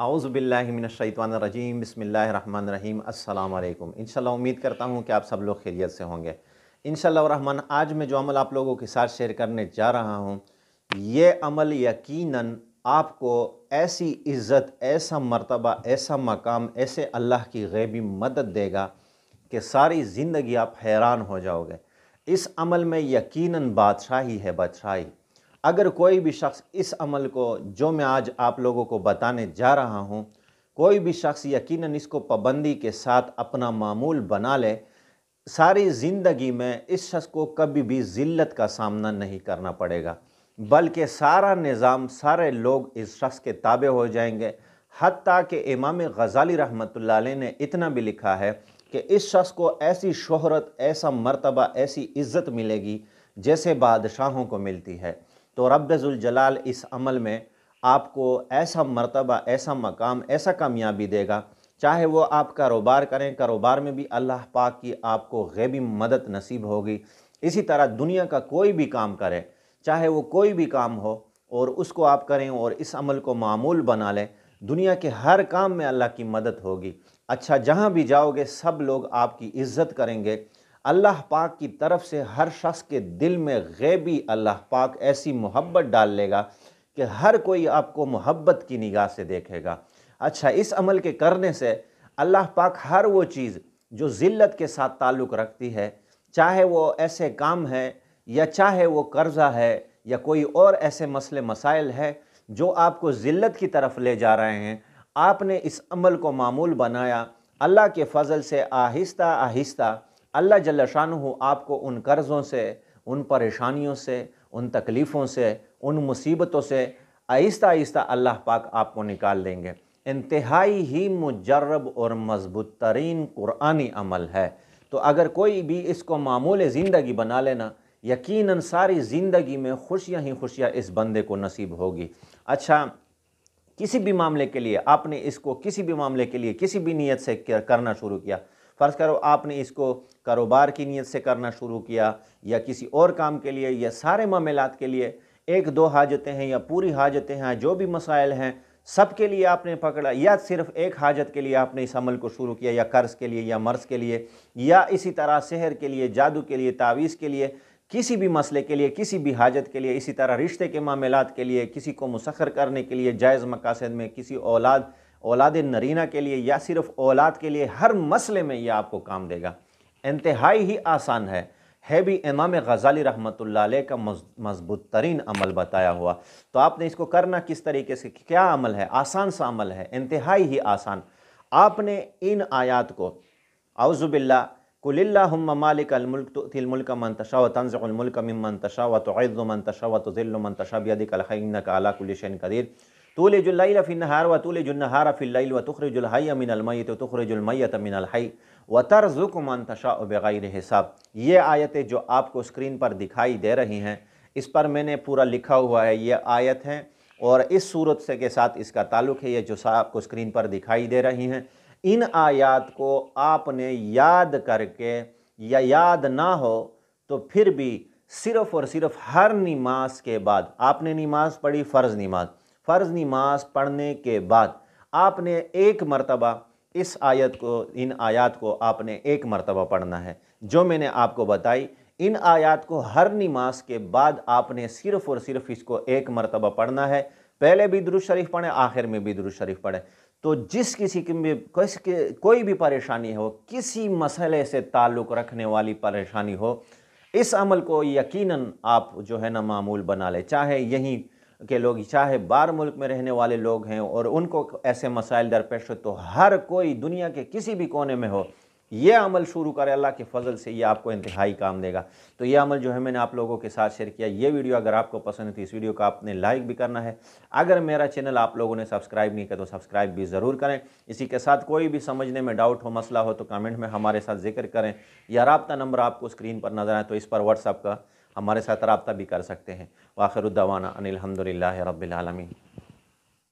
اعوذ باللہ من الشیطان الرجیم بسم اللہ الرحمن الرحیم السلام علیکم۔ انشاءاللہ امید کرتا ہوں کہ آپ سب لوگ خیریت سے ہوں گے۔ انشاءاللہ الرحمن آج میں جو عمل آپ لوگوں کے ساتھ شیئر کرنے جا رہا ہوں، یہ عمل یقیناً آپ کو ایسی عزت، ایسا مرتبہ، ایسا مقام، ایسے اللہ کی غیبی مدد دے گا کہ ساری زندگی آپ حیران ہو جاؤ گے۔ اس عمل میں یقیناً بادشاہی ہے، بادشاہی۔ اگر کوئی بھی شخص اس عمل کو جو میں آج آپ لوگوں کو بتانے جا رہا ہوں، کوئی بھی شخص یقیناً اس کو پابندی کے ساتھ اپنا معمول بنا لے، ساری زندگی میں اس شخص کو کبھی بھی ذلت کا سامنا نہیں کرنا پڑے گا، بلکہ سارا نظام، سارے لوگ اس شخص کے تابع ہو جائیں گے۔ حتیٰ کہ امام غزالی رحمۃ اللہ علیہ نے اتنا بھی لکھا ہے کہ اس شخص کو ایسی شہرت، ایسا مرتبہ، ایسی عزت ملے گی جیسے بادشاہوں کو ملتی ہے۔ تو رب ذوالجلال اس عمل میں آپ کو ایسا مرتبہ، ایسا مقام، ایسا کامیابی دے گا۔ چاہے وہ آپ کاروبار کریں، کاروبار میں بھی اللہ پاک کی آپ کو غیبی مدد نصیب ہوگی۔ اسی طرح دنیا کا کوئی بھی کام کریں، چاہے وہ کوئی بھی کام ہو اور اس کو آپ کریں اور اس عمل کو معمول بنا لیں، دنیا کے ہر کام میں اللہ کی مدد ہوگی۔ اچھا، جہاں بھی جاؤ گے سب لوگ آپ کی عزت کریں گے۔ اللہ پاک کی طرف سے ہر شخص کے دل میں غیبی اللہ پاک ایسی محبت ڈال لے گا کہ ہر کوئی آپ کو محبت کی نگاہ سے دیکھے گا۔ اچھا، اس عمل کے کرنے سے اللہ پاک ہر وہ چیز جو ذلت کے ساتھ تعلق رکھتی ہے، چاہے وہ ایسے کام ہے یا چاہے وہ قرضہ ہے یا کوئی اور ایسے مسئلے مسائل ہے جو آپ کو ذلت کی طرف لے جا رہے ہیں، آپ نے اس عمل کو معمول بنایا، اللہ کے فضل سے آہستہ آہستہ اللہ جل شانہ آپ کو ان قرضوں سے، ان پریشانیوں سے، ان تکلیفوں سے، ان مصیبتوں سے آہستہ آہستہ اللہ پاک آپ کو نکال دیں گے۔ انتہائی ہی مجرب اور مضبوط ترین قرآنی عمل ہے۔ تو اگر کوئی بھی اس کو معمول زندگی بنا لینا، یقیناً ساری زندگی میں خوشیاں ہی خوشیاں اس بندے کو نصیب ہوگی۔ اچھا، کسی بھی معاملے کے لیے آپ نے اس کو کسی بھی معاملے کے لیے کسی بھی نیت سے کرنا شروع کیا، فرض کرو آپ نے اس کو کاروبار کی نیت سے کرنا شروع کیا یا کسی اور کام کے لیے یا سارے معاملات کے لیے، ایک دو حاجتیں ہیں یا پوری حاجتیں ہیں، جو بھی مسائل ہیں سب کے لیے آپ نے پکڑا، یا صرف ایک حاجت کے لیے آپ نے اس عمل کو شروع کیا، یا قرض کے لیے یا مرض کے لیے، یا اسی طرح سحر کے لیے، جادو کے لیے، تعویذ کے لیے، کسی بھی مسئلے کے لیے، کسی بھی حاجت کے لیے، اسی طرح رشتے کے معاملات کے لیے، کسی کو مسخر کرنے کے لیے جائز مقاصد میں، کسی اولاد نرینہ کے لیے یا صرف اولاد کے لیے، ہر مسئلے میں یہ آپ کو کام دے گا۔ انتہائی ہی آسان ہے بھی امام غزالی رحمۃ اللہ علیہ کا مضبوط ترین عمل بتایا ہوا۔ تو آپ نے اس کو کرنا کس طریقے سے، کیا عمل ہے؟ آسان سا عمل ہے، انتہائی ہی آسان۔ آپ نے ان آیات کو اعوذ باللہ قل اللہم مالک الملک تؤتی الملک من تشاء وتنزع الملک ممن تشاء وتعز من تشاء وتذل من تشاء بیدک الخیر انک علی کل شیء قدیر تولج اللیل فی النہار وتولج النہار فی اللیل وتخرج الحی من المیت وتخرج المیت من الحی وترزق من تشاء بغیر حساب۔ یہ آیتیں جو آپ کو اسکرین پر دکھائی دے رہی ہیں، اس پر میں نے پورا لکھا ہوا ہے، یہ آیت ہیں اور اس صورت سے کے ساتھ اس کا تعلق ہے، یہ جو آپ کو اسکرین پر دکھائی دے رہی ہیں۔ ان آیات کو آپ نے یاد کر کے یا یاد نہ ہو تو پھر بھی صرف اور صرف ہر نماز کے بعد، آپ نے نماز پڑھی، فرض نماز پڑھنے کے بعد آپ نے ایک مرتبہ اس آیت کو، ان آیات کو آپ نے ایک مرتبہ پڑھنا ہے جو میں نے آپ کو بتائی۔ ان آیات کو ہر نماز کے بعد آپ نے صرف اور صرف اس کو ایک مرتبہ پڑھنا ہے۔ پہلے بھی درود شریف پڑھیں، آخر میں بھی درود شریف پڑھیں۔ تو جس کسی کی بھی کوئی بھی پریشانی ہو، کسی مسئلے سے تعلق رکھنے والی پریشانی ہو، اس عمل کو یقیناً آپ جو ہے نا معمول بنا لیں۔ چاہے یہیں کے لوگ، چاہے باہر ملک میں رہنے والے لوگ ہیں اور ان کو ایسے مسائل درپیش ہو، تو ہر کوئی دنیا کے کسی بھی کونے میں ہو، یہ عمل شروع کرے، اللہ کے فضل سے یہ آپ کو انتہائی کام دے گا۔ تو یہ عمل جو ہے میں نے آپ لوگوں کے ساتھ شیئر کیا۔ یہ ویڈیو اگر آپ کو پسند ہے تو اس ویڈیو کو آپ نے لائک بھی کرنا ہے۔ اگر میرا چینل آپ لوگوں نے سبسکرائب نہیں کیا تو سبسکرائب بھی ضرور کریں۔ اسی کے ساتھ کوئی بھی سمجھنے میں ڈاؤٹ ہو، مسئلہ ہو تو کامنٹ میں ہمارے ساتھ ذکر کریں، یا رابطہ نمبر آپ کو اسکرین پر نظر آئے تو اس پر واٹس ایپ کا ہمارے ساتھ رابطہ بھی کر سکتے ہیں۔ وآخر الدعوانا ان الحمد للہ رب العالمین۔